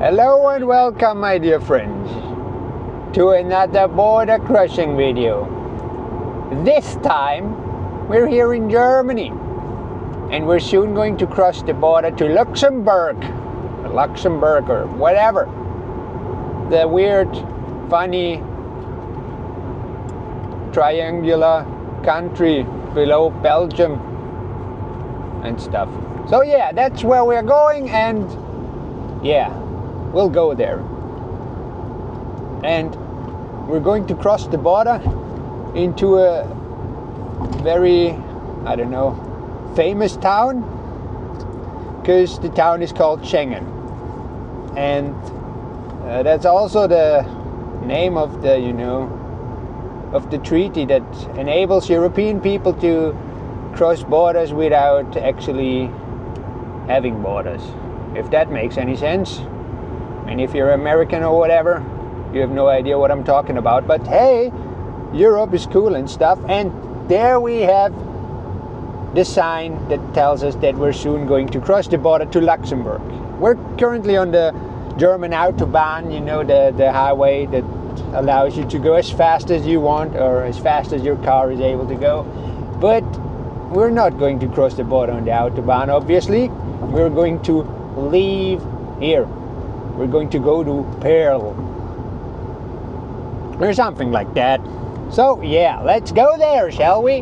Hello and welcome, my dear friends, to another border crossing video. This time we're here in Germany and we're soon going to cross the border to Luxembourg or whatever. The weird, funny, triangular country below Belgium and stuff. So yeah, that's where we're going, and yeah, we'll go there. And we're going to cross the border into a very, I don't know, famous town, because the town is called Schengen. And that's also the name of the, of the treaty that enables European people to cross borders without actually having borders, if that makes any sense. And if you're American or whatever, you have no idea what I'm talking about. But hey, Europe is cool and stuff. And there we have the sign that tells us that we're soon going to cross the border to Luxembourg. We're currently on the German autobahn, the highway that allows you to go as fast as you want, or as fast as your car is able to go. But we're not going to cross the border on the autobahn, obviously. We're going to leave here. We're going to go to Perl or something like that. So yeah, let's go there, shall we?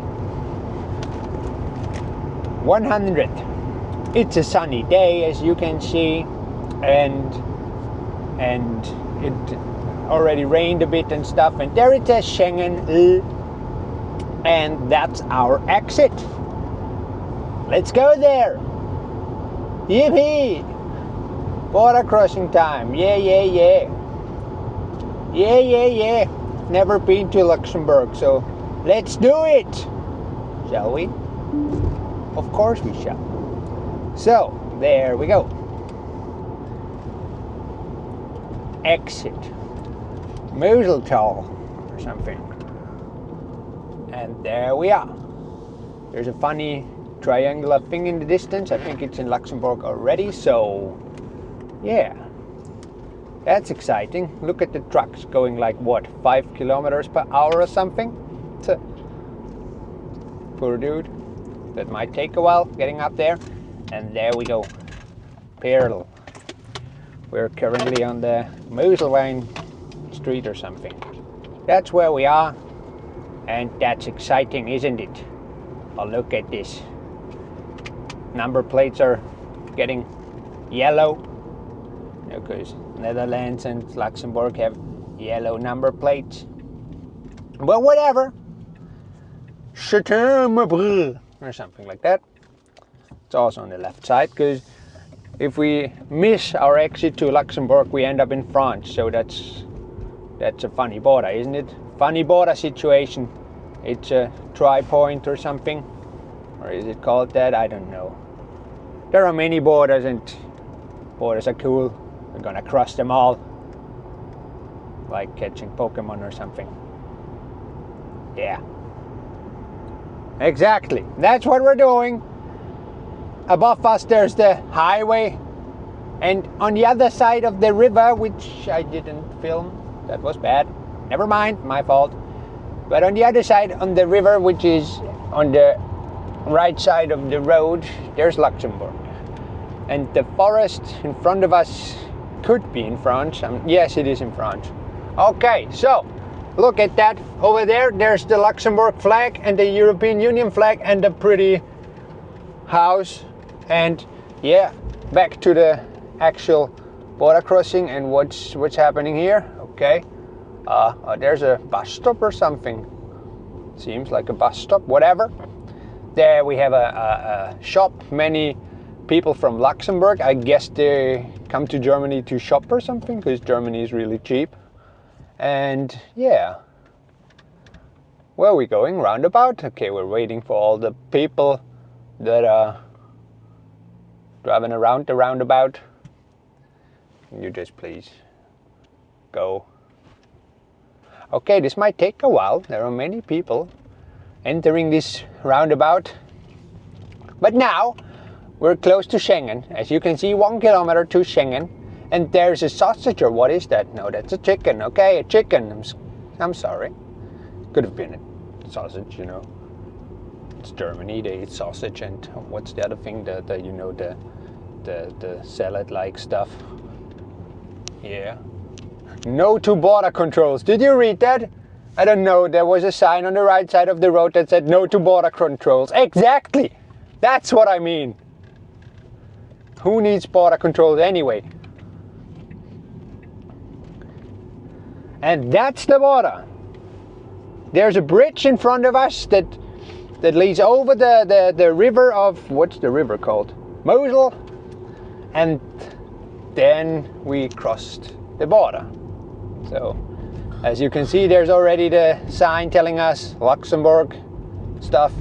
100. It's a sunny day, as you can see, and it already rained a bit and stuff, and there it says Schengen, and that's our exit. Let's go there. Yippee! Border crossing time. Yeah. Never been to Luxembourg, so let's do it. Shall we? Of course we shall. So, there we go. Exit. Moseltal or something. And there we are. There's a funny triangular thing in the distance. I think it's in Luxembourg already, so yeah, that's exciting. Look at the trucks going like, what, 5 kilometers per hour or something? Poor dude. That might take a while getting up there. And there we go. Perl. We're currently on the Moselwijn Street or something. That's where we are. And that's exciting, isn't it? Oh, look at this. Number plates are getting yellow, because Netherlands and Luxembourg have yellow number plates. But whatever. Or something like that. It's also on the left side, because if we miss our exit to Luxembourg, we end up in France. So that's a funny border, isn't it? Funny border situation. It's a tri-point or something. Or is it called that? I don't know. There are many borders, and borders are cool. We're gonna cross them all. Like catching Pokemon or something. Yeah. Exactly. That's what we're doing. Above us there's the highway. And on the other side of the river, which I didn't film. That was bad. Never mind, my fault. But on the other side, on the river, which is on the right side of the road, there's Luxembourg. And the forest in front of us could be in France. Yes, it is in France. Okay, so look at that. Over there, there's the Luxembourg flag and the European Union flag and the pretty house. And yeah, back to the actual border crossing and what's happening here. Okay, there's a bus stop or something. Seems like a bus stop, whatever. There we have a shop. Many people from Luxembourg, I guess they come to Germany to shop or something, because Germany is really cheap. And yeah, where are we going? Roundabout? Okay, we're waiting for all the people that are driving around the roundabout. Can you just please go? Okay, this might take a while. There are many people entering this roundabout. But now we're close to Schengen. As you can see, 1 kilometer to Schengen. And there's a sausage, or what is that? No, that's a chicken. Okay, a chicken. I'm sorry. Could have been a sausage, you know. It's Germany, they eat sausage, and what's the other thing? The salad-like stuff. Yeah. No to border controls. Did you read that? I don't know. There was a sign on the right side of the road that said no to border controls. Exactly. That's what I mean. Who needs border controls anyway? And that's the border. There's a bridge in front of us that leads over the river of, what's the river called? Mosel. And then we crossed the border. So, as you can see, there's already the sign telling us Luxembourg stuff.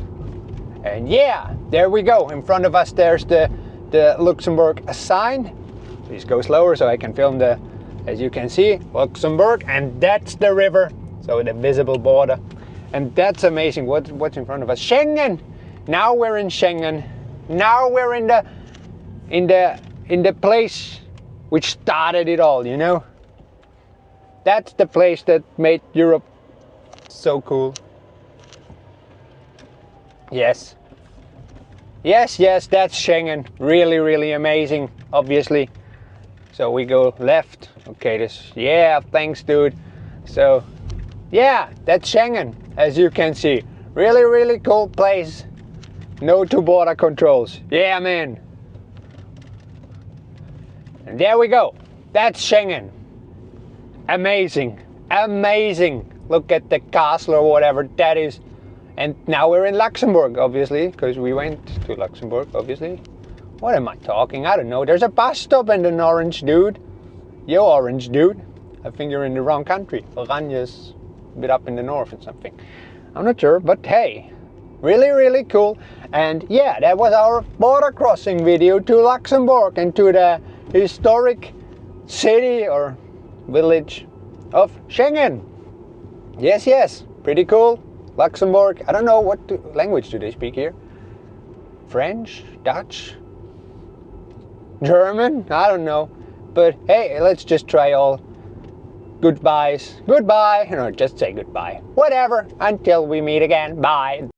And yeah, there we go. In front of us, there's the Luxembourg sign. Please go slower so I can film the, as you can see, Luxembourg. And that's the river, so the visible border. And that's amazing. What's in front of us? Schengen. Now we're in Schengen. Now we're in the place which started it all, you know? That's the place that made Europe so cool. Yes. Yes, that's Schengen. Really, really amazing, obviously. So we go left. Okay, yeah, thanks, dude. So, yeah, that's Schengen, as you can see. Really, really cool place. No to border controls. Yeah, man. And there we go. That's Schengen. Amazing. Amazing. Look at the castle or whatever that is. And now we're in Luxembourg, obviously, because we went to Luxembourg, obviously. What am I talking? I don't know. There's a bus stop and an orange dude. Yo, orange dude. I think you're in the wrong country. Oranje's a bit up in the north or something. I'm not sure, but hey. Really, really cool. And yeah, that was our border crossing video to Luxembourg and to the historic city or village of Schengen. Yes, pretty cool. Luxembourg. I don't know what language do they speak here. French, Dutch, German. I don't know. But hey, let's just try all goodbyes. Goodbye. No, just say goodbye. Whatever. Until we meet again. Bye.